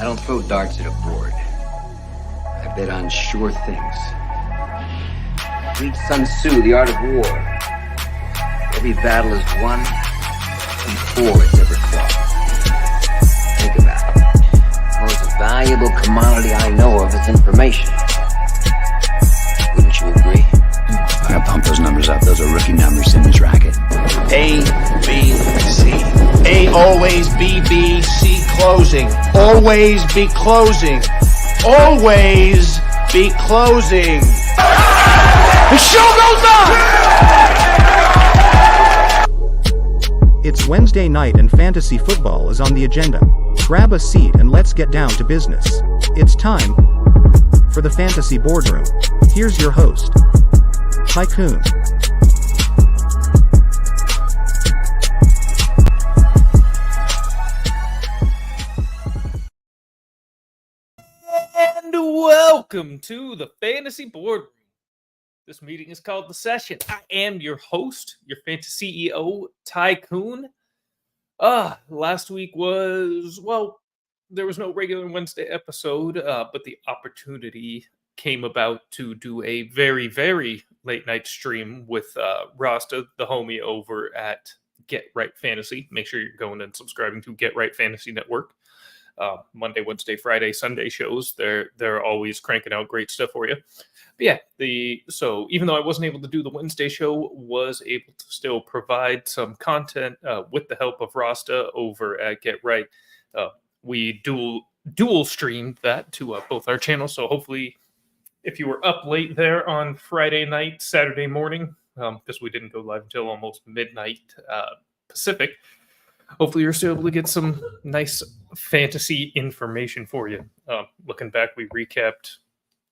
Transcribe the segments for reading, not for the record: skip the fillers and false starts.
I don't throw darts at a board. I bet on sure things. Read Sun Tzu, The Art of War. Every battle is won before it's ever fought. Think about it. The most valuable commodity I know of is information. Wouldn't you agree? I pump those numbers up. Those are rookie numbers in this racket. A, B, C. A, always, B, B, C, closing. Always be closing. Always be closing. The show goes on! It's Wednesday night and fantasy football is on the agenda. Grab a seat and let's get down to business. It's time for the Fantasy Boardroom. Here's your host, Tycoon. And welcome to the Fantasy Boardroom. This meeting is called The Session. I am your host, your fantasy CEO, Tycoon. Last week was, there was no regular Wednesday episode, but the opportunity came about to do a very, very late night stream with Rasta, the homie over at Get Right Fantasy. Make sure you're going and subscribing to Get Right Fantasy Network. Monday, Wednesday, Friday, Sunday shows. They're always cranking out great stuff for you. But yeah, so even though I wasn't able to do the Wednesday show, was able to still provide some content with the help of Rasta over at Get Right. We dual streamed that to both our channels. So hopefully, if you were up late there on Friday night, Saturday morning, because we didn't go live until almost midnight Pacific, hopefully you're still able to get some nice fantasy information for you. Looking back, we recapped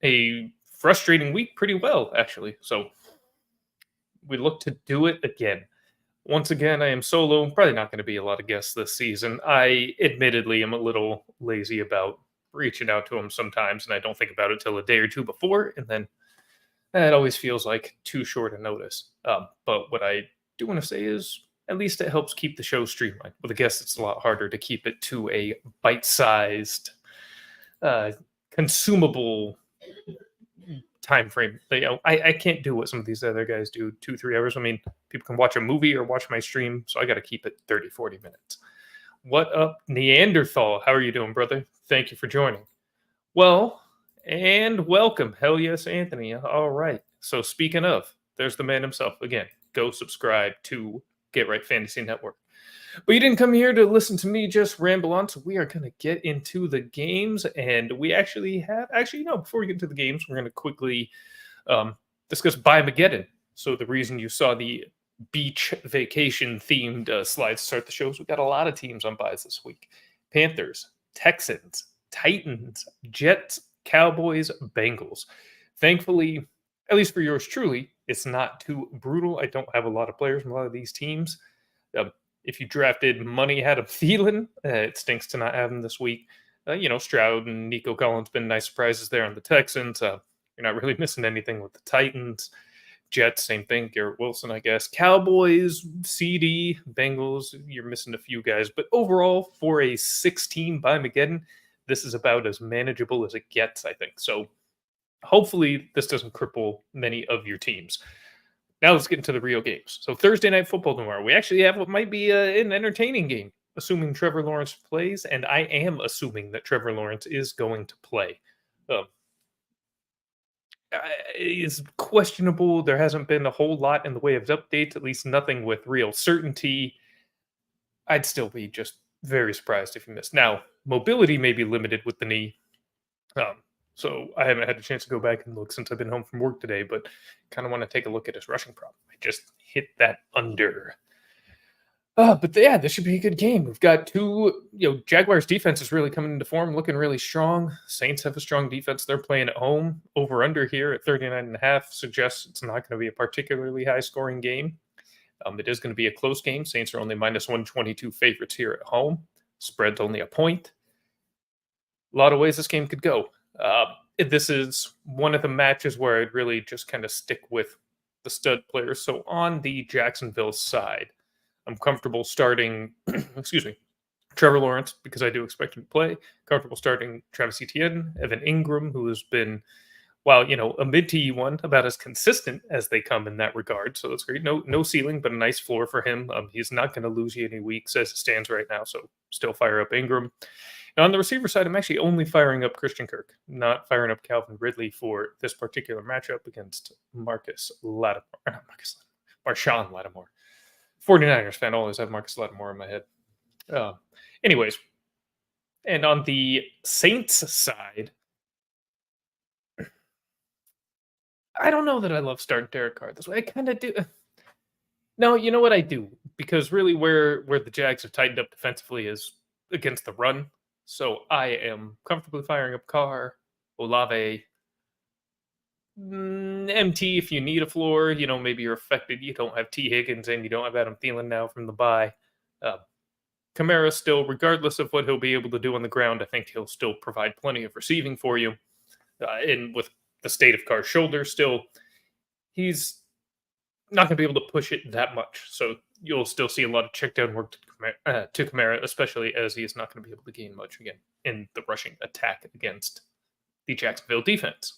a frustrating week pretty well, actually. So we look to do it again. Once again, I am solo. Probably not going to be a lot of guests this season. I admittedly am a little lazy about reaching out to them sometimes, and I don't think about it till a day or two before, and then it always feels like too short a notice. But what I do want to say is, at least it helps keep the show streamlined. With a guest, it's a lot harder to keep it to a bite-sized, consumable time frame. I can't do what some of these other guys do, 2-3 hours. I mean, people can watch a movie or watch my stream, so I got to keep it 30-40 minutes. What up, Neanderthal? How are you doing, brother? Thank you for joining. Well, and welcome. Hell yes, Anthony. All right. So speaking of, there's the man himself. Again, go subscribe to Get Right Fantasy Network. But you didn't come here to listen to me just ramble on, so we are going to get into the games, and we before we get into the games, we're going to quickly discuss Buy-Mageddon. So the reason you saw the beach vacation themed slides to start the show is we got a lot of teams on buys this week. Panthers, Texans, Titans, Jets, Cowboys, Bengals. Thankfully, at least for yours truly, it's not too brutal. I don't have a lot of players from a lot of these teams. If you drafted money out of Thielen, it stinks to not have him this week. Stroud and Nico Collins been nice surprises there on the Texans. You're not really missing anything with the Titans. Jets, same thing. Garrett Wilson, I guess. Cowboys, CD, Bengals, you're missing a few guys. But overall, for a 6-team Buy-Mageddon, this is about as manageable as it gets, I think. So hopefully this doesn't cripple many of your teams. Now let's get into the real games. So Thursday Night Football tomorrow. We actually have what might be an entertaining game, assuming Trevor Lawrence plays, and I am assuming that Trevor Lawrence is going to play. It's questionable. There hasn't been a whole lot in the way of updates, at least nothing with real certainty. I'd still be just very surprised if he missed. Now, mobility may be limited with the knee. So I haven't had a chance to go back and look since I've been home from work today, but kind of want to take a look at his rushing problem. I just hit that under. But yeah, this should be a good game. We've got two, Jaguars defense is really coming into form, looking really strong. Saints have a strong defense. They're playing at home. Over under here at 39.5 suggests it's not going to be a particularly high scoring game. It is going to be a close game. Saints are only minus 122 favorites here at home. Spread's only a point. A lot of ways this game could go. This is one of the matches where I'd really just kind of stick with the stud players. So on the Jacksonville side, I'm comfortable starting, Trevor Lawrence, because I do expect him to play. Comfortable starting Travis Etienne, Evan Ingram, who has been, while a mid to E1, about as consistent as they come in that regard. So that's great. No ceiling, but a nice floor for him. He's not going to lose you any weeks as it stands right now. So still fire up Ingram. And on the receiver side, I'm actually only firing up Christian Kirk, not firing up Calvin Ridley for this particular matchup against Marshawn Lattimore. 49ers fan, always have Marcus Lattimore in my head. Anyways, and on the Saints side, I don't know that I love starting Derek Carr this way. I kind of do. No, you know what I do? Because really where the Jags have tightened up defensively is against the run. So I am comfortably firing up Carr, Olave, MT if you need a floor. Maybe you're affected. You don't have T. Higgins and you don't have Adam Thielen now from the bye. Kamara still, regardless of what he'll be able to do on the ground, I think he'll still provide plenty of receiving for you. And with the state of Carr's shoulder still, he's not going to be able to push it that much. So you'll still see a lot of check down work to Kamara, especially as he is not going to be able to gain much again in the rushing attack against the Jacksonville defense.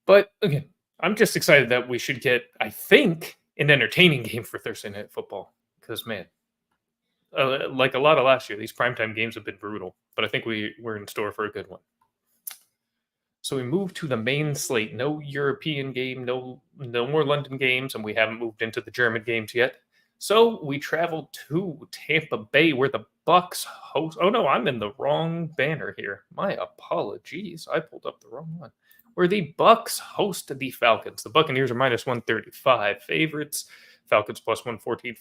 But again, I'm just excited that we should get, I think, an entertaining game for Thursday Night Football. Because, man, like a lot of last year, these primetime games have been brutal. But I think we're in store for a good one. So we move to the main slate. No European game, no more London games, and we haven't moved into the German games yet. So we travel to Tampa Bay, where the Bucks host. Oh no, I'm in the wrong banner here. My apologies. I pulled up the wrong one. Where the Bucks host the Falcons. The Buccaneers are minus 135 favorites. Falcons plus 114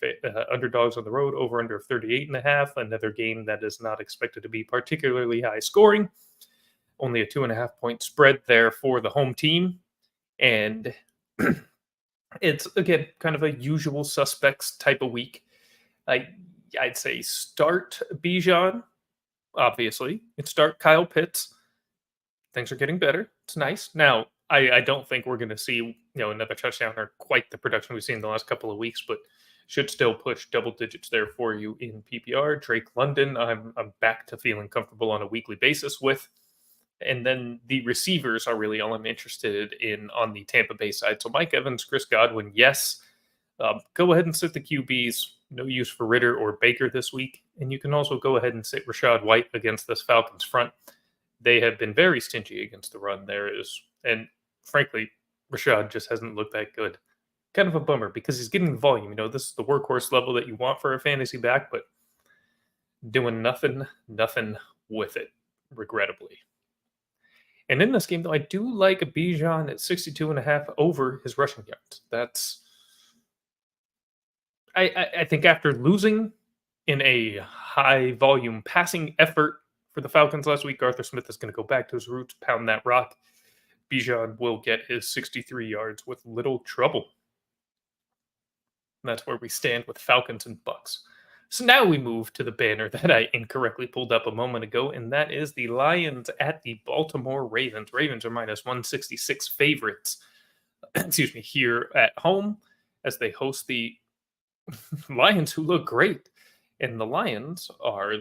underdogs on the road. Over under 38.5. Another game that is not expected to be particularly high scoring. Only a 2.5 point spread there for the home team. And it's, again, kind of a usual suspects type of week. I'd say start Bijan, obviously. And start Kyle Pitts. Things are getting better. It's nice. Now, I don't think we're going to see another touchdown or quite the production we've seen in the last couple of weeks, but should still push double digits there for you in PPR. Drake London, I'm back to feeling comfortable on a weekly basis with. And then the receivers are really all I'm interested in on the Tampa Bay side. So Mike Evans, Chris Godwin, yes. Go ahead and sit the QBs. No use for Ritter or Baker this week. And you can also go ahead and sit Rashad White against this Falcons front. They have been very stingy against the run. And frankly, Rashad just hasn't looked that good. Kind of a bummer because he's getting the volume. This is the workhorse level that you want for a fantasy back, but doing nothing with it, regrettably. And in this game, though, I do like a Bijan at 62.5 over his rushing yards. I think after losing in a high volume passing effort for the Falcons last week, Arthur Smith is going to go back to his roots, pound that rock. Bijan will get his 63 yards with little trouble. And that's where we stand with Falcons and Bucks. So now we move to the banner that I incorrectly pulled up a moment ago, and that is the Lions at the Baltimore Ravens. Ravens are minus 166 favorites, here at home as they host the Lions, who look great. And the Lions are,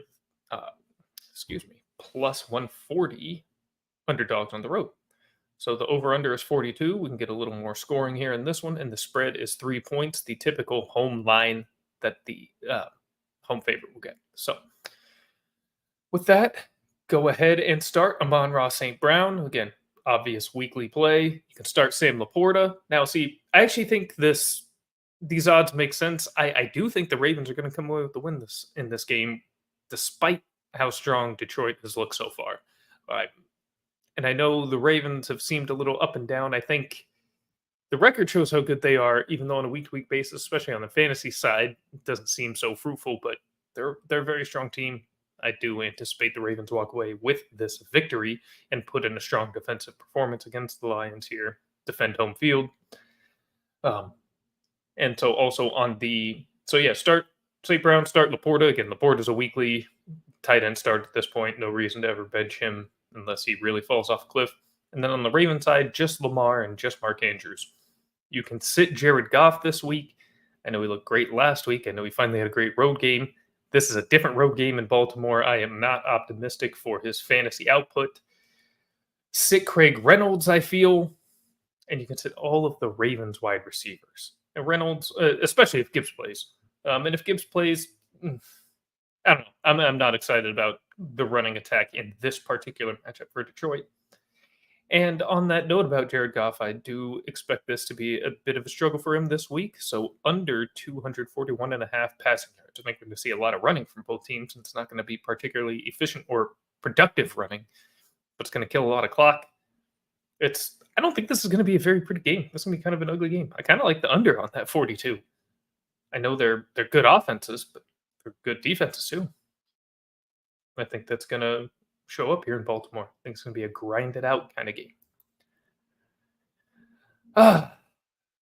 plus 140 underdogs on the road. So the over-under is 42. We can get a little more scoring here in this one, and the spread is 3 points, the typical home line that the home favorite will get. So with that, go ahead and start Amon-Ra St. Brown. Again, obvious weekly play. You can start Sam Laporta. Now, see, I actually think these odds make sense. I do think the Ravens are going to come away with the win in this game, despite how strong Detroit has looked so far. And I know the Ravens have seemed a little up and down. I think the record shows how good they are, even though on a week-to-week basis, especially on the fantasy side, it doesn't seem so fruitful, but they're a very strong team. I do anticipate the Ravens walk away with this victory and put in a strong defensive performance against the Lions here, defend home field. And so also start St. Brown, start Laporta. Again, Laporta's a weekly tight end start at this point. No reason to ever bench him unless he really falls off a cliff. And then on the Ravens side, just Lamar and just Mark Andrews. You can sit Jared Goff this week. I know he looked great last week. I know he finally had a great road game. This is a different road game in Baltimore. I am not optimistic for his fantasy output. Sit Craig Reynolds, I feel, and you can sit all of the Ravens wide receivers. And Reynolds, especially if Gibbs plays. And if Gibbs plays, I don't know. I'm not excited about the running attack in this particular matchup for Detroit. And on that note about Jared Goff, I do expect this to be a bit of a struggle for him this week. So under 241 and a half passing yards. I think we're going to see a lot of running from both teams. And it's not going to be particularly efficient or productive running, but it's going to kill a lot of clock. I don't think this is going to be a very pretty game. This is going to be kind of an ugly game. I kind of like the under on that 42. I know they're good offenses, but they're good defenses too. I think that's going to show up here in Baltimore. I think it's going to be a grinded out kind of game.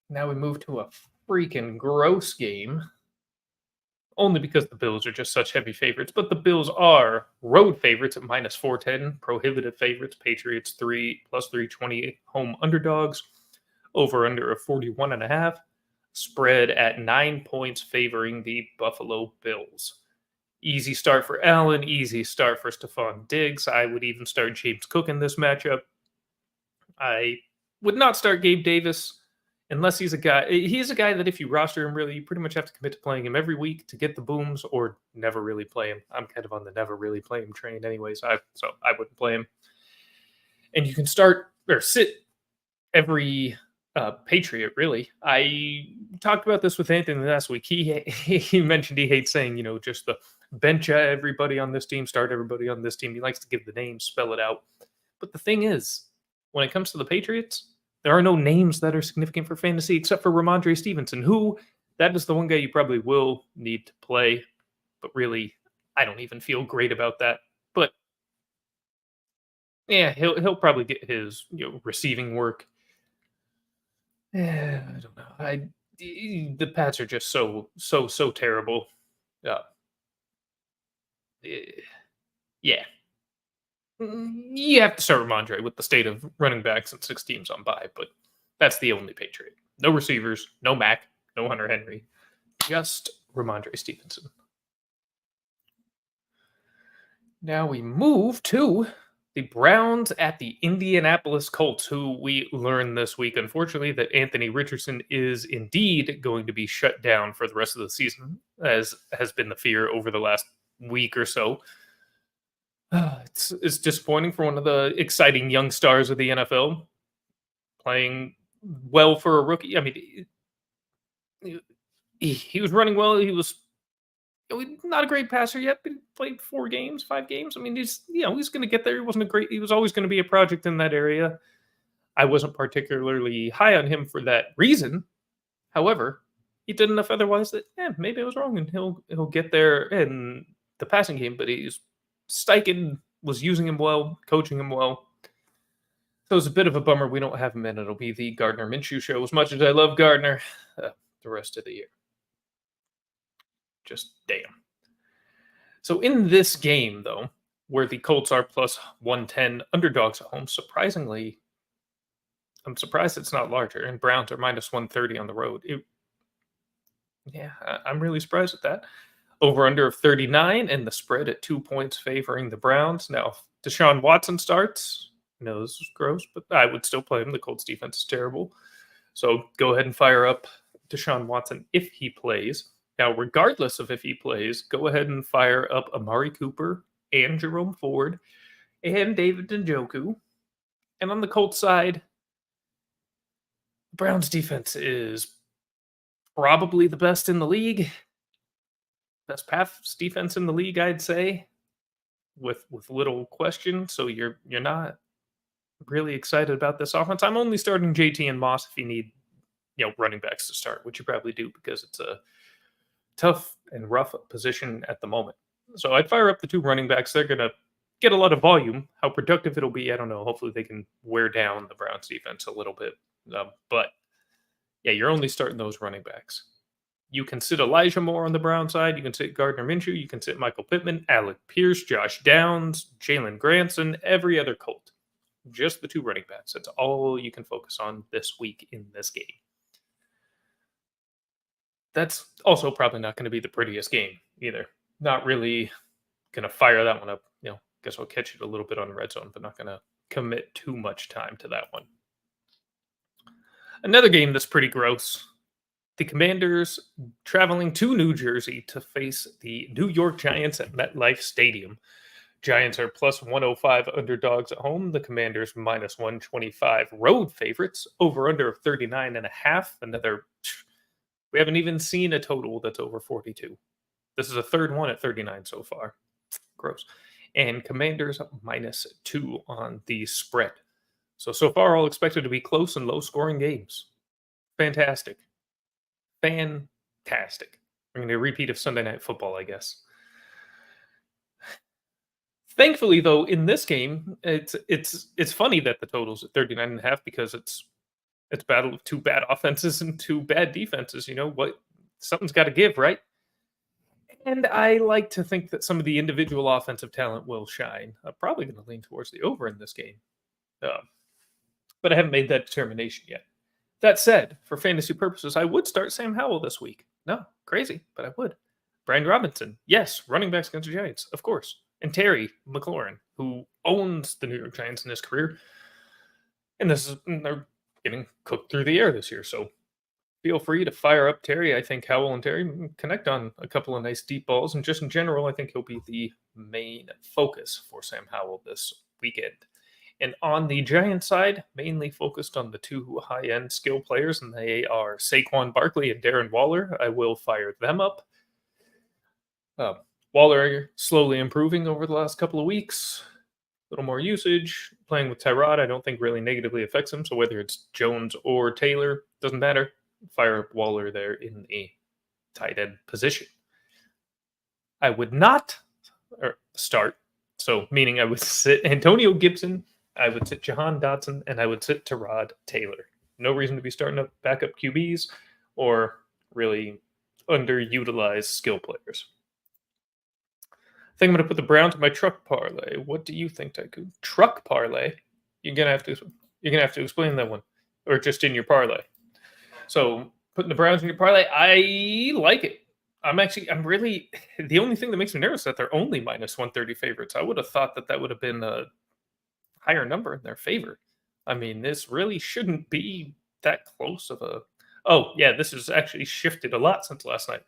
Now we move to a freaking gross game. Only because the Bills are just such heavy favorites, but the Bills are road favorites at minus 410, prohibitive favorites, Patriots 3 plus 320 home underdogs, over under of 41 and a half, spread at 9 points favoring the Buffalo Bills. Easy start for Allen, easy start for Stephon Diggs. I would even start James Cook in this matchup. I would not start Gabe Davis unless he's a guy that if you roster him, really, you pretty much have to commit to playing him every week to get the booms or never really play him. I'm kind of on the never really play him train anyway, so I wouldn't play him. And you can start or sit every Patriot, really. I talked about this with Anthony last week. He mentioned he hates saying, just the bench everybody on this team, start everybody on this team. He likes to give the names, spell it out. But the thing is, when it comes to the Patriots, there are no names that are significant for fantasy except for Ramondre Stevenson, who that is the one guy you probably will need to play. But really, I don't even feel great about that. But yeah, he'll probably get his receiving work. I don't know. The Pats are just so terrible. Yeah. You have to start Ramondre with the state of running backs and 6 teams on bye, but that's the only Patriot. No receivers, no Mac, no Hunter Henry, just Ramondre Stevenson. Now we move to the Browns at the Indianapolis Colts, who we learned this week, unfortunately, that Anthony Richardson is indeed going to be shut down for the rest of the season, as has been the fear over the last week or so. It's disappointing for one of the exciting young stars of the NFL, playing well for a rookie. I mean, he was running well. He was not a great passer yet, but he played 5 games. I mean, he's going to get there. He was always going to be a project in that area. I wasn't particularly high on him for that reason. However, he did enough otherwise that maybe I was wrong, and he'll get there in the passing game. But Steichen was using him well, coaching him well. So it's a bit of a bummer we don't have him in. It'll be the Gardner Minshew show. As much as I love Gardner, the rest of the year. Just damn. So in this game, though, where the Colts are plus 110 underdogs at home, surprisingly, I'm surprised it's not larger. And Browns are minus 130 on the road. I'm really surprised at that. Over under of 39 and the spread at 2 points favoring the Browns. Now, if Deshaun Watson starts, I know this is gross, but I would still play him. The Colts defense is terrible. So go ahead and fire up Deshaun Watson if he plays. Now, regardless of if he plays, go ahead and fire up Amari Cooper and Jerome Ford and David Njoku. And on the Colts side, the Browns defense is probably the best in the league. Best pass defense in the league, I'd say, with little question. So you're not really excited about this offense. I'm only starting JT and Moss if you need running backs to start, which you probably do because it's a tough and rough position at the moment. So I'd fire up the 2 running backs. They're going to get a lot of volume. How productive it'll be, I don't know. Hopefully they can wear down the Browns defense a little bit. But you're only starting those running backs. You can sit Elijah Moore on the Brown side. You can sit Gardner Minshew. You can sit Michael Pittman, Alec Pierce, Josh Downs, Jalen Granson, every other Colt. Just the 2 running backs. That's all you can focus on this week in this game. That's also probably not going to be the prettiest game either. Not really going to fire that one up. Guess I'll catch it a little bit on the red zone, but not going to commit too much time to that one. Another game that's pretty gross. The Commanders traveling to New Jersey to face the New York Giants at MetLife Stadium. Giants are plus 105 underdogs at home. The Commanders minus 125 road favorites. Over under of 39.5. We haven't even seen a total that's over 42. This is a third one at 39 so far. Gross. And Commanders minus 2 on the spread. So far all expected to be close and low scoring games. Fantastic. We're going to repeat of Sunday Night Football, I guess. Thankfully, though, in this game, it's funny that the total's at 39.5 because it's battle of two bad offenses and two bad defenses. Something's got to give, right? And I like to think that some of the individual offensive talent will shine. I'm probably going to lean towards the over in this game. But I haven't made that determination yet. That said, for fantasy purposes, I would start Sam Howell this week. No, crazy, but I would. Brian Robinson, yes, running backs against the Giants, of course. And Terry McLaurin, who owns the New York Giants in his career. And they're getting cooked through the air this year, so feel free to fire up Terry. I think Howell and Terry connect on a couple of nice deep balls, and just in general, I think he'll be the main focus for Sam Howell this weekend. And on the Giants side, mainly focused on the two high-end skill players, and they are Saquon Barkley and Darren Waller. I will fire them up. Waller slowly improving over the last couple of weeks. A little more usage. Playing with Tyrod, I don't think really negatively affects him. So whether it's Jones or Taylor, doesn't matter. Fire up Waller there in a tight end position. I would not start. So meaning I would sit Antonio Gibson, I would sit Jahan Dotson, and I would sit Tyrod Taylor. No reason to be starting up backup QBs or really underutilized skill players. I think I'm going to put the Browns in my truck parlay. What do you think, Tycoon? Truck parlay? You're gonna have to explain that one, or just in your parlay. So putting the Browns in your parlay, I like it. I'm really the only thing that makes me nervous is that they're only minus 130 favorites. I would have thought that would have been a higher number in their favor. I mean, this really shouldn't be that close of a. Oh yeah, this has actually shifted a lot since last night.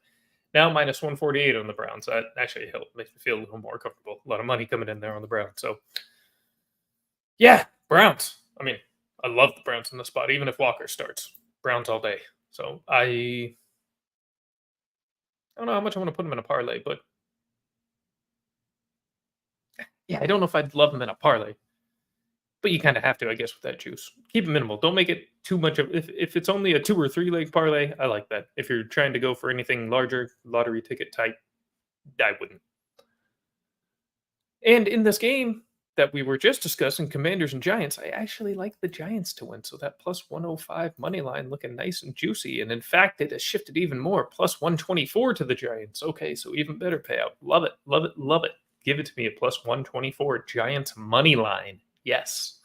Now minus 148 on the Browns. That actually makes me feel a little more comfortable. A lot of money coming in there on the Browns. So, yeah, Browns. I mean, I love the Browns in the spot, even if Walker starts. Browns all day. So, I don't know how much I want to put them in a parlay, but yeah, I don't know if I'd love them in a parlay. But you kind of have to, I guess, with that juice. Keep it minimal. Don't make it too much of. If it's only a 2 or 3 leg parlay, I like that. If you're trying to go for anything larger, lottery ticket type, I wouldn't. And in this game that we were just discussing, Commanders and Giants, I actually like the Giants to win. So that plus 105 money line looking nice and juicy. And in fact, it has shifted even more. Plus 124 to the Giants. Okay, so even better payout. Love it, love it, love it. Give it to me at plus 124 Giants money line. Yes.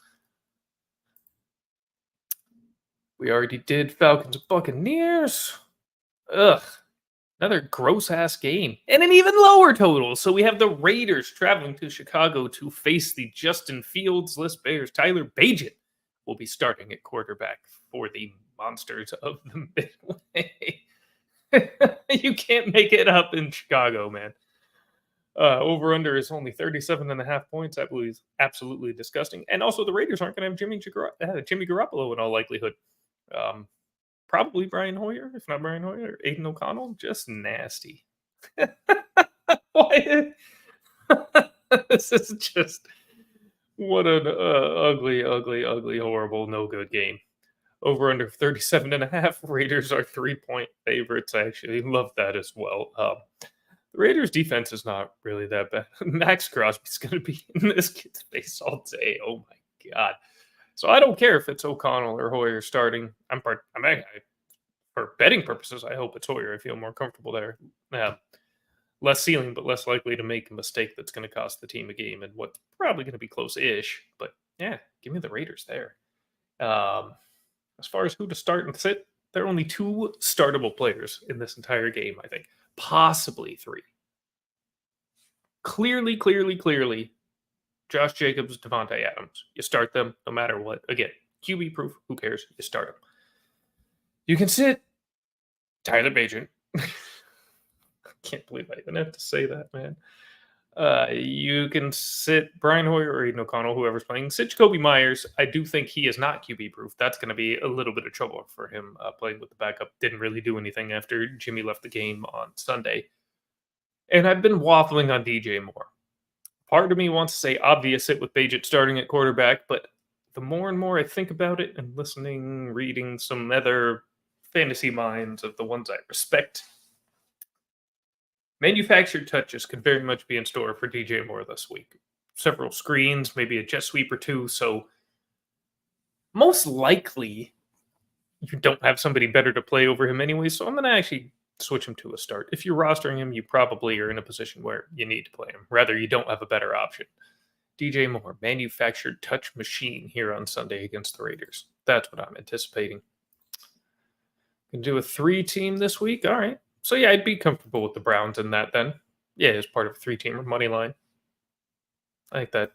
We already did Falcons Buccaneers. Ugh. Another gross-ass game. And an even lower total. So we have the Raiders traveling to Chicago to face the Justin Fields-less Bears. Tyler Bagent will be starting at quarterback for the Monsters of the Midway. You can't make it up in Chicago, man. Over-under is only 37.5 points. I believe is absolutely disgusting. And also, the Raiders aren't going to have Jimmy Garoppolo in all likelihood. Probably Brian Hoyer, if not Brian Hoyer, or Aiden O'Connell. Just nasty. Why? This is just what an ugly, horrible, no good game. Over under 37.5. Raiders are 3-point favorites. I actually love that as well. The Raiders' defense is not really that bad. Max Crosby's going to be in this kid's face all day. Oh my god! So I don't care if it's O'Connell or Hoyer starting. For betting purposes, I hope it's Hoyer. I feel more comfortable there. Less ceiling, but less likely to make a mistake that's going to cost the team a game, and what's probably going to be close-ish. But yeah, give me the Raiders there. As far as who to start and sit, there are only 2 startable players in this entire game. I think. Possibly 3. clearly, Josh Jacobs, Devontae Adams. You start them no matter what. Again, QB proof. Who cares? You start them. You can sit Tyler Bagent. I can't believe I even have to say that, man. You can sit Brian Hoyer or Aiden O'Connell, whoever's playing. Sit Jacoby Myers. I do think he is not QB proof. That's going to be a little bit of trouble for him playing with the backup. Didn't really do anything after Jimmy left the game on Sunday. And I've been waffling on DJ Moore. Part of me wants to say obvious sit with Bagent starting at quarterback, but the more and more I think about it and listening, reading some other fantasy minds of the ones I respect, manufactured touches could very much be in store for DJ Moore this week. Several screens, maybe a jet sweep or two. So most likely you don't have somebody better to play over him anyway. So I'm going to actually switch him to a start. If you're rostering him, you probably are in a position where you need to play him. Rather, you don't have a better option. DJ Moore, manufactured touch machine here on Sunday against the Raiders. That's what I'm anticipating. Can do a 3-team this week. All right. So, yeah, I'd be comfortable with the Browns in that then. Yeah, as part of a 3-teamer money line. I think that,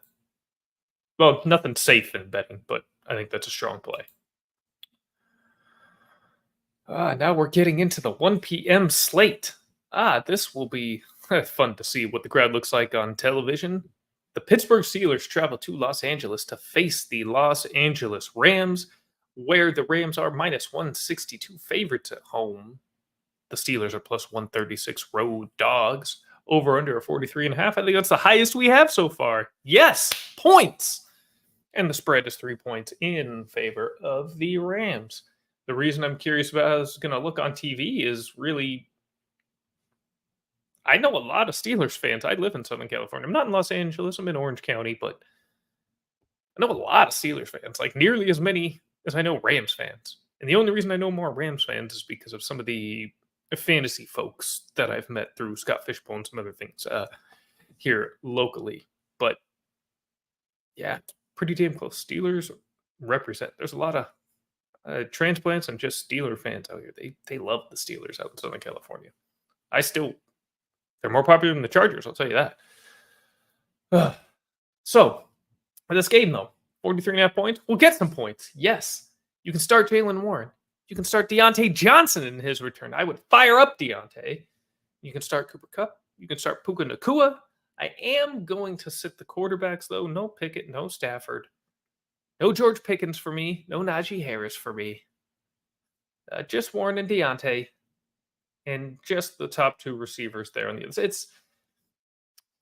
well, nothing safe in betting, but I think that's a strong play. Now we're getting into the 1 p.m. slate. This will be fun to see what the crowd looks like on television. The Pittsburgh Steelers travel to Los Angeles to face the Los Angeles Rams, where the Rams are minus 162 favorites at home. The Steelers are plus 136 road dogs. Over under a 43.5. I think that's the highest we have so far. Yes, points. And the spread is 3 points in favor of the Rams. The reason I'm curious about how this is going to look on TV is really, I know a lot of Steelers fans. I live in Southern California. I'm not in Los Angeles. I'm in Orange County, but I know a lot of Steelers fans, like nearly as many as I know Rams fans. And the only reason I know more Rams fans is because of some of the fantasy folks that I've met through Scott Fishbowl and some other things here locally. But yeah, pretty damn close. Steelers represent. There's a lot of transplants and just Steeler fans out here. They love the Steelers out in Southern California. They're more popular than the Chargers, I'll tell you that. So, for this game though, 43.5 points. We'll get some points. Yes. You can start Jaylen Warren. You can start Deontay Johnson in his return. I would fire up Deontay. You can start Cooper Kupp. You can start Puka Nacua. I am going to sit the quarterbacks, though. No Pickett, no Stafford. No George Pickens for me. No Najee Harris for me. Just Warren and Deontay. And just the top 2 receivers there on the other.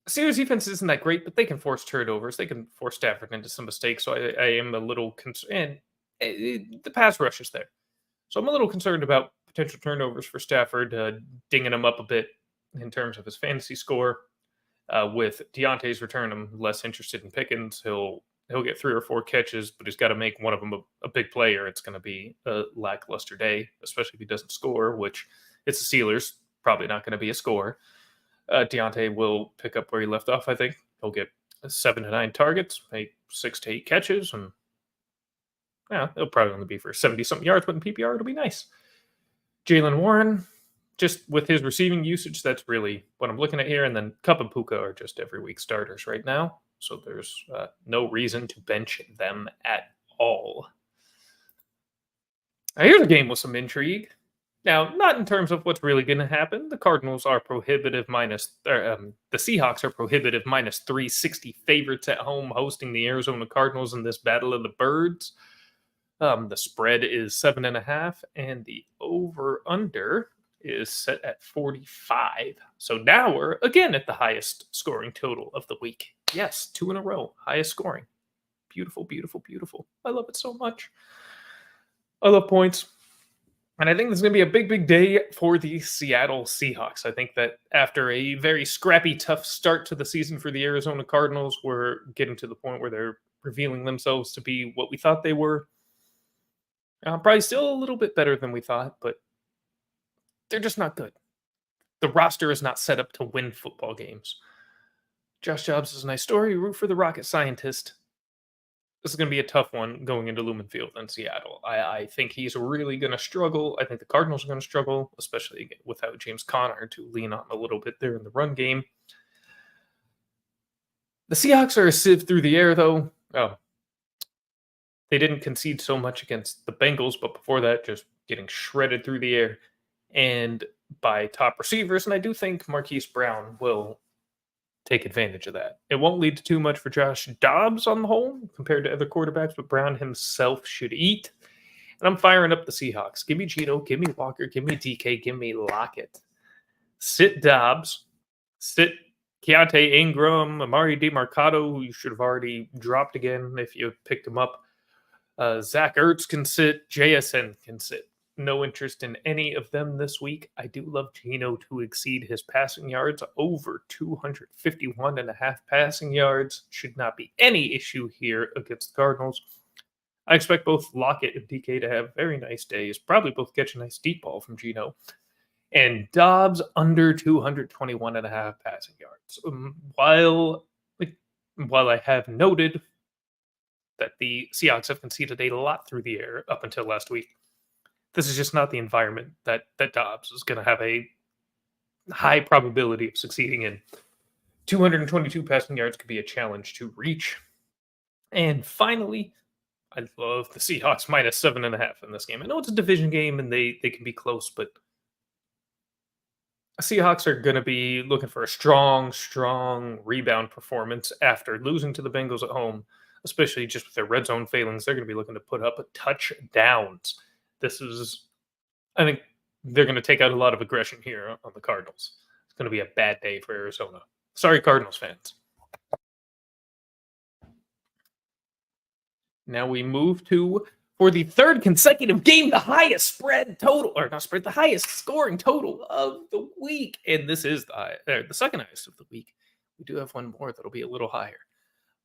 Steelers defense isn't that great, but they can force turnovers. They can force Stafford into some mistakes. So I am a little concerned. And the pass rush is there. So I'm a little concerned about potential turnovers for Stafford, dinging him up a bit in terms of his fantasy score. With Deontay's return, I'm less interested in Pickens. He'll get 3 or 4 catches, but he's got to make one of them a big play, or it's going to be a lackluster day, especially if he doesn't score, which it's the Steelers. Probably not going to be a score. Deontay will pick up where he left off, I think. He'll get 7 to 9 targets, make 6 to 8 catches, and yeah, it'll probably only be for 70-something yards, but in PPR, it'll be nice. Jaylen Warren, just with his receiving usage, that's really what I'm looking at here. And then Kupp and Puka are just every week starters right now. So there's no reason to bench them at all. Now, here's a game with some intrigue. Now, not in terms of what's really going to happen. The Cardinals are prohibitive the Seahawks are prohibitive minus 360 favorites at home, hosting the Arizona Cardinals in this Battle of the Birds. The spread is 7.5, and the over-under is set at 45. So now we're again at the highest scoring total of the week. Yes, 2 in a row, highest scoring. Beautiful, beautiful, beautiful. I love it so much. I love points. And I think this is going to be a big, big day for the Seattle Seahawks. I think that after a very scrappy, tough start to the season for the Arizona Cardinals, we're getting to the point where they're revealing themselves to be what we thought they were. Probably still a little bit better than we thought, but they're just not good. The roster is not set up to win football games. Josh Jobs is a nice story. Root for the rocket scientist. This is going to be a tough one going into Lumen Field in Seattle. I think he's really going to struggle. I think the Cardinals are going to struggle, especially without James Conner to lean on a little bit there in the run game. The Seahawks are a sieve through the air, though. Oh, they didn't concede so much against the Bengals, but before that, just getting shredded through the air and by top receivers. And I do think Marquise Brown will take advantage of that. It won't lead to too much for Josh Dobbs on the whole compared to other quarterbacks, but Brown himself should eat. And I'm firing up the Seahawks. Give me Geno, give me Walker, give me DK, give me Lockett. Sit Dobbs, sit Keontae Ingram, Amari DeMarcado, who you should have already dropped again if you picked him up. Zach Ertz can sit, JSN can sit. No interest in any of them this week. I do love Geno to exceed his passing yards over 251.5 passing yards. Should not be any issue here against the Cardinals. I expect both Lockett and DK to have very nice days. Probably both catch a nice deep ball from Geno. And Dobbs under 221.5 passing yards. While I have noted that the Seahawks have conceded a lot through the air up until last week, this is just not the environment that Dobbs is going to have a high probability of succeeding in. 222 passing yards could be a challenge to reach. And finally, I love the Seahawks minus 7.5 in this game. I know it's a division game and they can be close, but Seahawks are going to be looking for a strong rebound performance after losing to the Bengals at home, especially just with their red zone failings. They're going to be looking to put up touchdowns. I think they're going to take out a lot of aggression here on the Cardinals. It's going to be a bad day for Arizona. Sorry, Cardinals fans. Now we move to, for the third consecutive game, the highest the highest scoring total of the week. And this is the second highest of the week. We do have one more that'll be a little higher.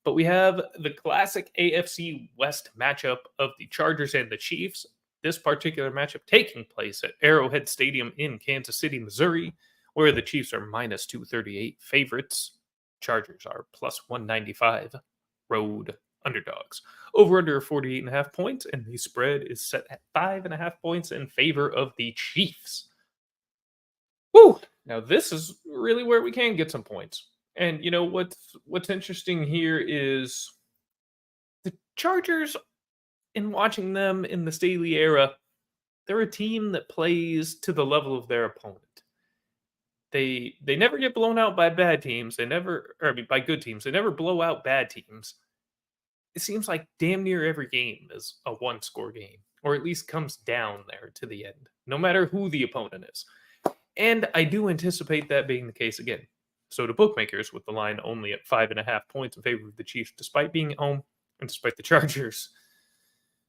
But we have the classic AFC West matchup of the Chargers and the Chiefs. This particular matchup taking place at Arrowhead Stadium in Kansas City, Missouri, where the Chiefs are minus 238 favorites. Chargers are plus 195 road underdogs. Over under 48.5 points, and the spread is set at 5.5 points in favor of the Chiefs. Woo! Now this is really where we can get some points. And you know what's interesting here is the Chargers, in watching them in the Staley era, they're a team that plays to the level of their opponent. They never get blown out by bad teams. By good teams. They never blow out bad teams. It seems like damn near every game is a one-score game, or at least comes down there to the end, no matter who the opponent is. And I do anticipate that being the case again. So do bookmakers, with the line only at 5.5 points in favor of the Chiefs, despite being at home, and despite the Chargers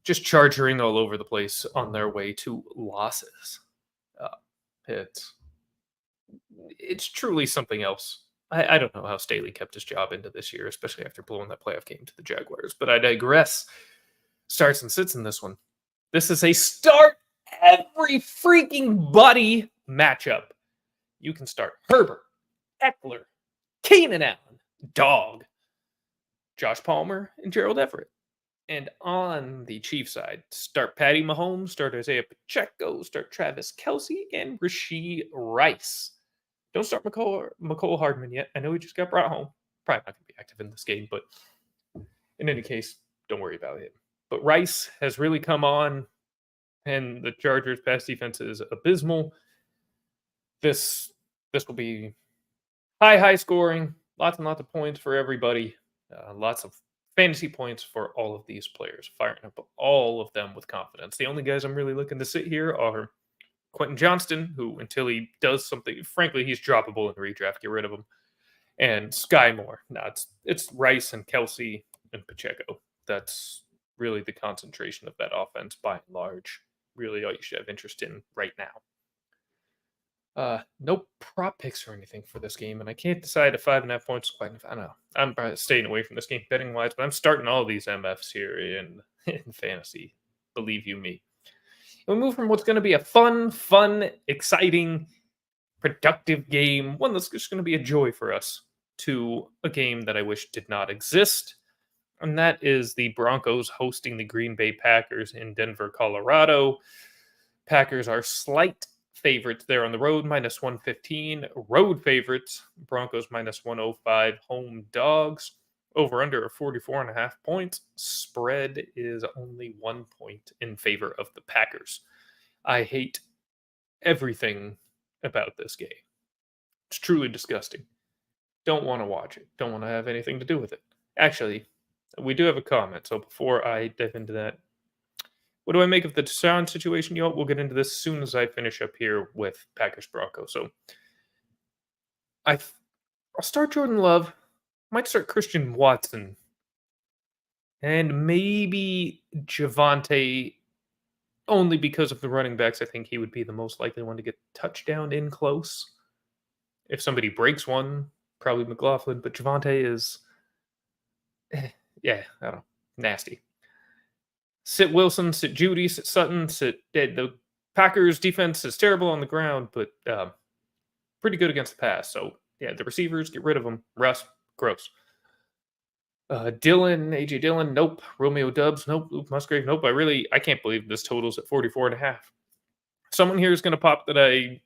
just charging all over the place on their way to losses. It's truly something else. I don't know how Staley kept his job into this year, especially after blowing that playoff game to the Jaguars. But I digress. Starts and sits in this one. This is a start every freaking buddy matchup. You can start Herbert, Eckler, Keenan Allen, Dog, Josh Palmer, and Gerald Everett. And on the Chiefs side, start Patty Mahomes, start Isaiah Pacheco, start Travis Kelce, and Rashee Rice. Don't start McCole Hardman yet. I know he just got brought home. Probably not going to be active in this game, but in any case, don't worry about it. But Rice has really come on, and the Chargers' pass defense is abysmal. This will be high scoring, lots and lots of points for everybody, lots of fantasy points for all of these players, firing up all of them with confidence. The only guys I'm really looking to sit here are Quentin Johnston, who, until he does something, frankly, he's droppable in redraft. Get rid of him. And Sky Moore. No, it's Rice and Kelce and Pacheco. That's really the concentration of that offense by and large. Really all you should have interest in right now. No prop picks or anything for this game, and I can't decide if 5.5 points is quite enough. I don't know. I'm probably staying away from this game betting wise, but I'm starting all these MFs here in fantasy. Believe you me. We move from what's going to be a fun, exciting, productive game, one that's just going to be a joy for us, to a game that I wish did not exist. And that is the Broncos hosting the Green Bay Packers in Denver, Colorado. Packers are slight favorites there on the road, minus 115. Road favorites, Broncos minus 105. Home dogs. Over under of 44.5 points. Spread is only 1 point in favor of the Packers. I hate everything about this game. It's truly disgusting. Don't want to watch it. Don't want to have anything to do with it. Actually, we do have a comment. So before I dive into that, what do I make of the Deshaun situation? We'll get into this as soon as I finish up here with Packers Broncos. So I'll start Jordan Love. Might start Christian Watson. And maybe Javonte, only because of the running backs. I think he would be the most likely one to get touchdown in close. If somebody breaks one, probably McLaughlin, but Javonte is, I don't know, nasty. Sit Wilson, sit Judy, sit Sutton, sit the Packers defense is terrible on the ground, but pretty good against the pass. So yeah, the receivers, get rid of them. Russ, gross. AJ Dillon, nope. Romeo Dubs, nope. Luke Musgrave, nope. I can't believe this total's at 44.5. Someone here is going to pop that I'm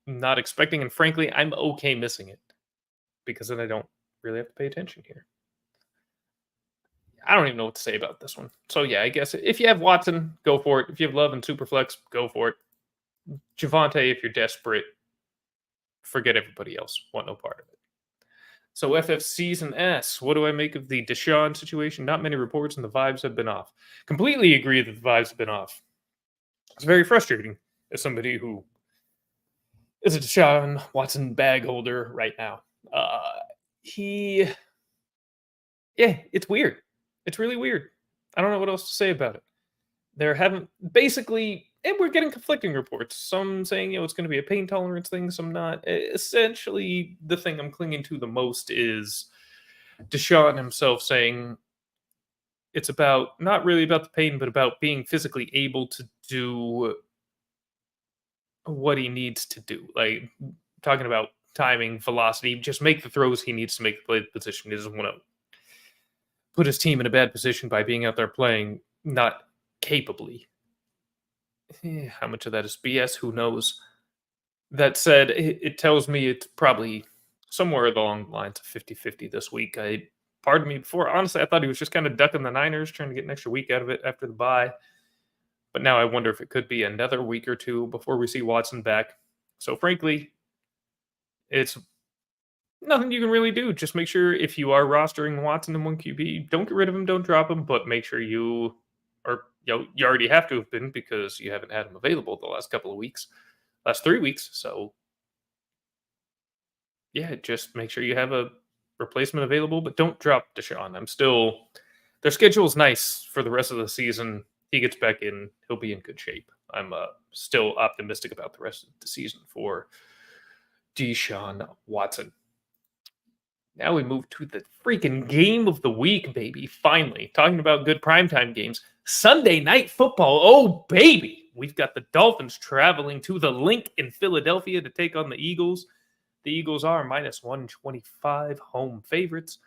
not expecting, and frankly, I'm okay missing it because then I don't really have to pay attention here. I don't even know what to say about this one. So yeah, I guess if you have Watson, go for it. If you have Love and Superflex, go for it. Javonte, if you're desperate, forget everybody else. Want no part of it. So FFCs and S, what do I make of the Deshaun situation? Not many reports and the vibes have been off. Completely agree that the vibes have been off. It's very frustrating as somebody who is a Deshaun Watson bag holder right now. It's weird. It's really weird. I don't know what else to say about it. We're getting conflicting reports. Some saying, it's going to be a pain tolerance thing, some not. Essentially, the thing I'm clinging to the most is Deshaun himself saying it's not really about the pain, but about being physically able to do what he needs to do. Like, talking about timing, velocity, just make the throws he needs to make to play the position. He doesn't want to put his team in a bad position by being out there playing not capably. How much of that is BS? Who knows? That said, it tells me it's probably somewhere along the lines of 50-50 this week. Pardon me, before, honestly, I thought he was just kind of ducking the Niners, trying to get an extra week out of it after the bye. But now I wonder if it could be another week or two before we see Watson back. So frankly, it's nothing you can really do. Just make sure if you are rostering Watson in one QB, don't get rid of him, don't drop him, but make sure you already have to have been because you haven't had him available the last 3 weeks. So yeah, just make sure you have a replacement available, but don't drop Deshaun. Their schedule is nice for the rest of the season. He gets back in, he'll be in good shape. I'm still optimistic about the rest of the season for Deshaun Watson. Now we move to the freaking game of the week, baby. Finally, talking about good primetime games. Sunday Night Football. Oh, baby. We've got the Dolphins traveling to the Link in Philadelphia to take on the Eagles. The Eagles are minus 125 home favorites.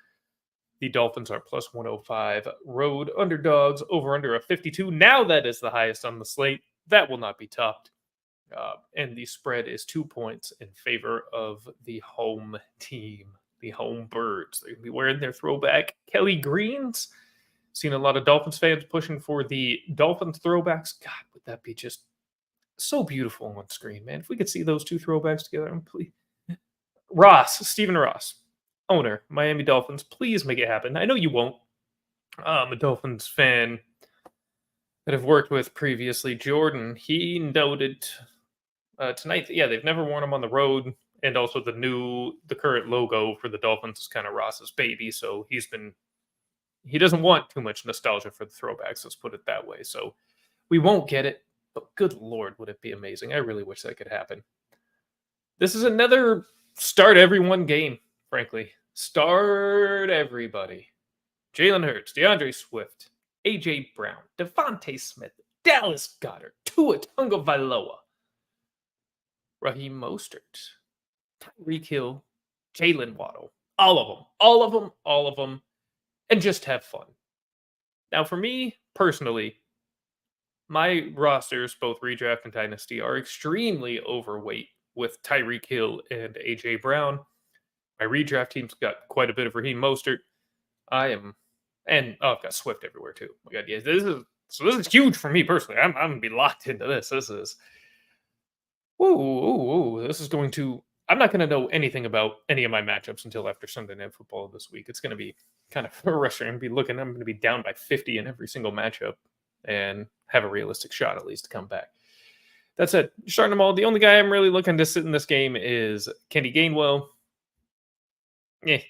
The Dolphins are plus 105 road underdogs, over under a 52. Now that is the highest on the slate. That will not be topped. And the spread is 2 points in favor of the home team, the home birds. They're going to be wearing their throwback Kelly Greens. Seen a lot of Dolphins fans pushing for the Dolphins throwbacks. God, would that be just so beautiful on screen, man. If we could see those two throwbacks together, please. Stephen Ross, owner, Miami Dolphins, please make it happen. I know you won't. I'm a Dolphins fan that I've worked with previously. Jordan, he noted tonight, they've never worn them on the road. And also the current logo for the Dolphins is kind of Ross's baby. So he doesn't want too much nostalgia for the throwbacks. Let's put it that way. So we won't get it, but good Lord, would it be amazing. I really wish that could happen. This is another start everyone game, frankly. Start everybody. Jalen Hurts, DeAndre Swift, A.J. Brown, Devontae Smith, Dallas Goedert, Tua Tagovailoa, Raheem Mostert, Tyreek Hill, Jalen Waddle. All of them. And just have fun. Now, for me, personally, my rosters, both Redraft and Dynasty, are extremely overweight with Tyreek Hill and A.J. Brown. My Redraft team's got quite a bit of Raheem Mostert. I am, and I've got Swift everywhere too. Oh my God, yeah, this is huge for me personally. I'm gonna be locked into this. This is, this is going to. I'm not going to know anything about any of my matchups until after Sunday Night Football this week. It's going to be kind of frustrating. I'm going to be down by 50 in every single matchup, and have a realistic shot at least to come back. That's it. Starting them all. The only guy I'm really looking to sit in this game is Kenny Gainwell. It's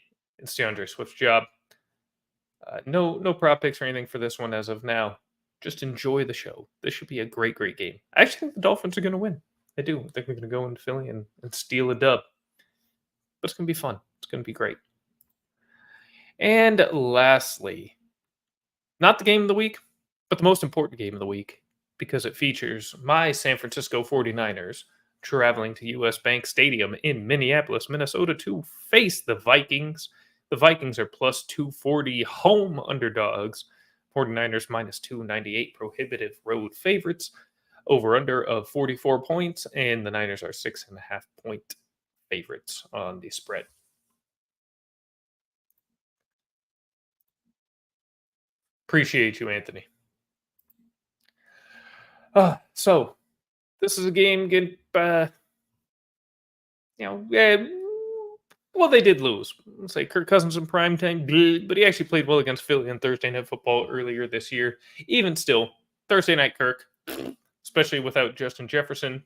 DeAndre Swift's job. No prop picks or anything for this one as of now. Just enjoy the show. This should be a great, great game. I actually think the Dolphins are going to win. I do. I think they're going to go into Philly and steal a dub. But it's going to be fun. It's going to be great. And lastly, not the game of the week, but the most important game of the week, because it features my San Francisco 49ers traveling to US Bank Stadium in Minneapolis, Minnesota to face the Vikings. The Vikings are plus 240 home underdogs. 49ers minus 298 prohibitive road favorites. Over under of 44 points, and the Niners are 6.5 point favorites on the spread. Appreciate you, Anthony. So this is a game well, they did lose. Let's say Kirk Cousins in primetime, but he actually played well against Philly on Thursday Night Football earlier this year. Even still, Thursday night Kirk, especially without Justin Jefferson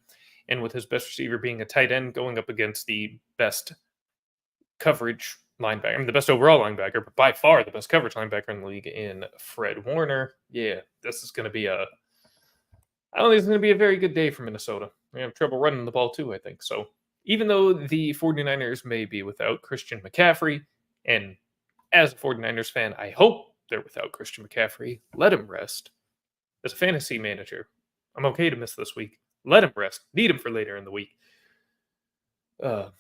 and with his best receiver being a tight end going up against the best coverage linebacker. I mean, the best overall linebacker, but by far the best coverage linebacker in the league in Fred Warner. Yeah, this is going to be I don't think it's going to be a very good day for Minnesota. They have trouble running the ball too, I think. So even though the 49ers may be without Christian McCaffrey, and as a 49ers fan, I hope they're without Christian McCaffrey, let him rest. As a fantasy manager, I'm okay to miss this week. Let him rest. Need him for later in the week. Or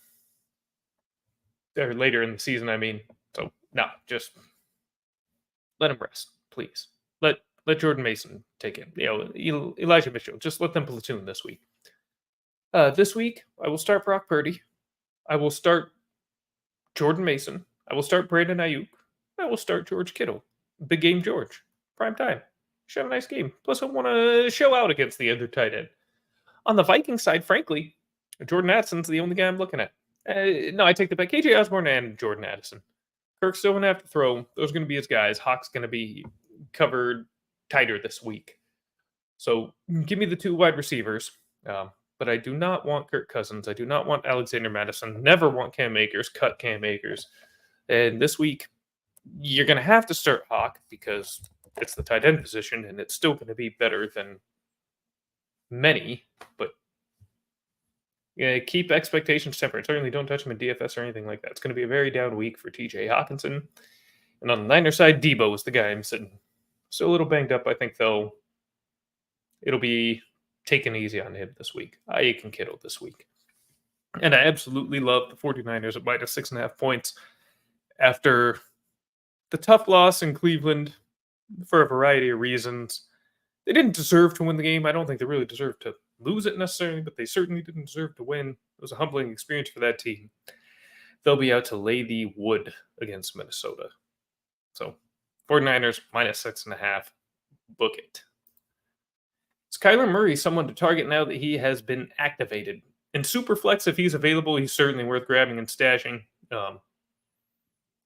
later in the season, I mean. So, no, just let him rest, please. Let Jordan Mason take it. Elijah Mitchell, just let them platoon this week. This week, I will start Brock Purdy. I will start Jordan Mason. I will start Brandon Ayuk. I will start George Kittle. Big game George. Prime time. Should have a nice game. Plus, I want to show out against the other tight end. On the Vikings side, frankly, Jordan Addison's the only guy I'm looking at. No, I take the back. KJ Osborne and Jordan Addison. Kirk's still going to have to throw. Those are going to be his guys. Hawk's going to be covered tighter this week. So give me the two wide receivers. But I do not want Kirk Cousins. I do not want Alexander Madison. Never want Cam Akers. Cut Cam Akers. And this week, you're going to have to start Hawk because it's the tight end position, and it's still going to be better than many. But keep expectations tempered. Certainly don't touch him in DFS or anything like that. It's going to be a very down week for TJ Hawkinson. And on the Niners side, Debo is the guy I'm sitting. Still a little banged up, I think, though. It'll be taken easy on him this week. Ayuk and Kittle this week. And I absolutely love the 49ers at minus 6.5 points after the tough loss in Cleveland for a variety of reasons. They didn't deserve to win the game. I don't think they really deserved to lose it necessarily, but they certainly didn't deserve to win. It was a humbling experience for that team. They'll be out to lay the wood against Minnesota. So, 49ers minus 6.5. Book it. Is Kyler Murray someone to target now that he has been activated? In Superflex, if he's available, he's certainly worth grabbing and stashing.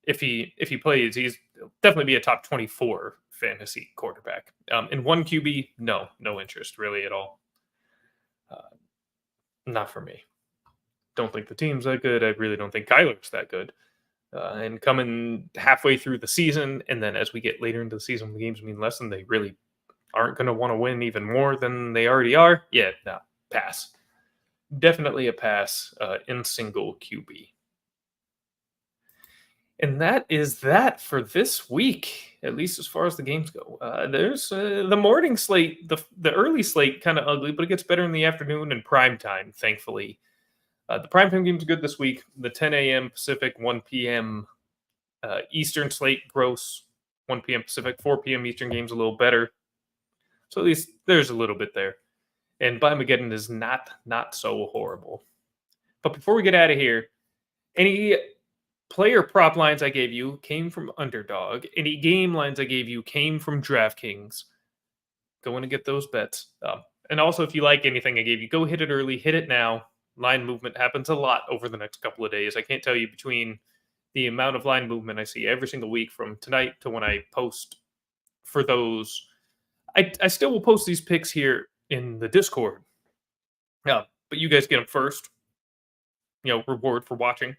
If he plays, he's definitely be a top 24 fantasy quarterback. In one QB, no interest really at all. Not for me. Don't think the team's that good. I really don't think Kyler's that good. And coming halfway through the season, and then as we get later into the season, the games mean less, and they really aren't going to want to win even more than they already are. Yeah, no, pass. Definitely a pass in single QB. And that is that for this week, at least as far as the games go. There's the morning slate, the early slate, kind of ugly, but it gets better in the afternoon and prime time, thankfully. The primetime games are good this week. The 10 a.m. Pacific, 1 p.m. Eastern slate, gross. 1 p.m. Pacific, 4 p.m. Eastern games a little better. So at least there's a little bit there. And Bimageddon is not so horrible. But before we get out of here, any player prop lines I gave you came from Underdog. Any game lines I gave you came from DraftKings. Go in and get those bets. And also, if you like anything I gave you, go hit it early, hit it now. Line movement happens a lot over the next couple of days. I can't tell you between the amount of line movement I see every single week from tonight to when I post for those. I still will post these picks here in the Discord. Yeah, but you guys get them first. Reward for watching.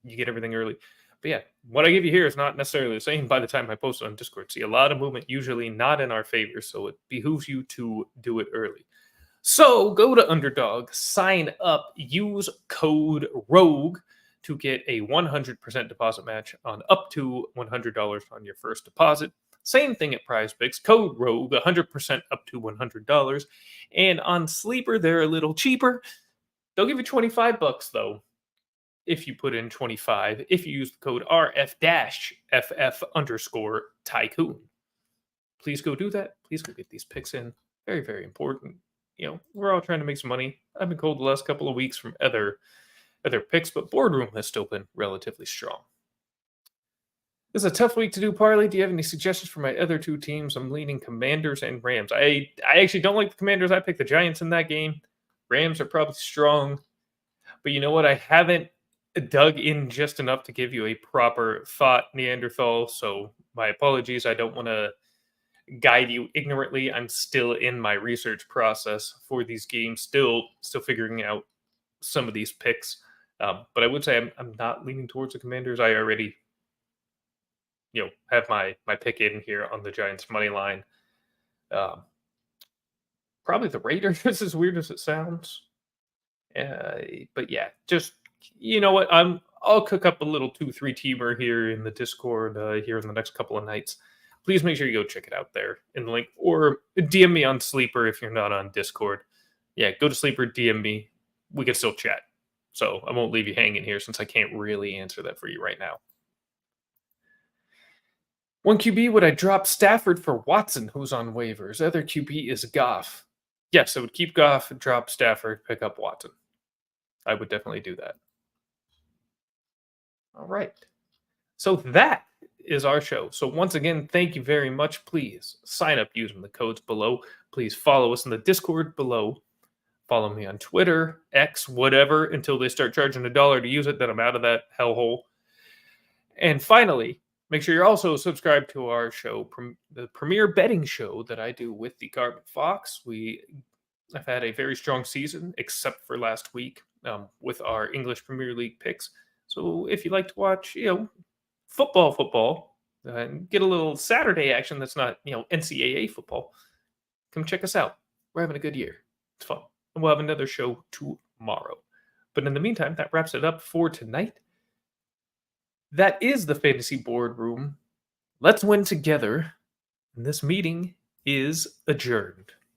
You get everything early. But yeah, what I give you here is not necessarily the same by the time I post it on Discord. See, a lot of movement usually not in our favor, so it behooves you to do it early. So go to Underdog, sign up, use code ROGUE to get a 100% deposit match on up to $100 on your first deposit. Same thing at Prize Picks, code ROGUE, 100% up to $100. And on Sleeper, they're a little cheaper. They'll give you $25 though if you put in 25, if you use the code RF-FF_Tycoon. Please go do that. Please go get these picks in. Very, very important. We're all trying to make some money. I've been cold the last couple of weeks from other picks, but Boardroom has still been relatively strong. This is a tough week to do parlay. Do you have any suggestions for my other two teams? I'm leaning Commanders and Rams. I actually don't like the Commanders. I picked the Giants in that game. Rams are probably strong. But you know what? I haven't dug in just enough to give you a proper thought, Neanderthal. So my apologies. I don't want to guide you ignorantly. I'm still in my research process for these games. Still figuring out some of these picks. But I would say I'm not leaning towards the Commanders. I already have my pick in here on the Giants money line. Probably the Raiders, as weird as it sounds. But yeah, just, you know what? I'll cook up a little 2-3 teamer here in the Discord here in the next couple of nights. Please make sure you go check it out there in the link, or DM me on Sleeper if you're not on Discord. Yeah, go to Sleeper, DM me. We can still chat. So I won't leave you hanging here since I can't really answer that for you right now. 1 QB, would I drop Stafford for Watson, who's on waivers? Other QB is Goff. Yes, I would keep Goff, drop Stafford, pick up Watson. I would definitely do that. All right. So that is our show. So once again, thank you very much. Please sign up using the codes below. Please follow us in the Discord below. Follow me on Twitter, X, whatever, until they start charging $1 to use it. Then I'm out of that hellhole. And finally, make sure you're also subscribed to our show, the premier betting show that I do with the Carbon Fox. I've had a very strong season, except for last week, with our English Premier League picks. So if you like to watch, football, and get a little Saturday action that's not, NCAA football, come check us out. We're having a good year. It's fun. And we'll have another show tomorrow. But in the meantime, that wraps it up for tonight. That is the Fantasy Boardroom. Let's win together. And this meeting is adjourned.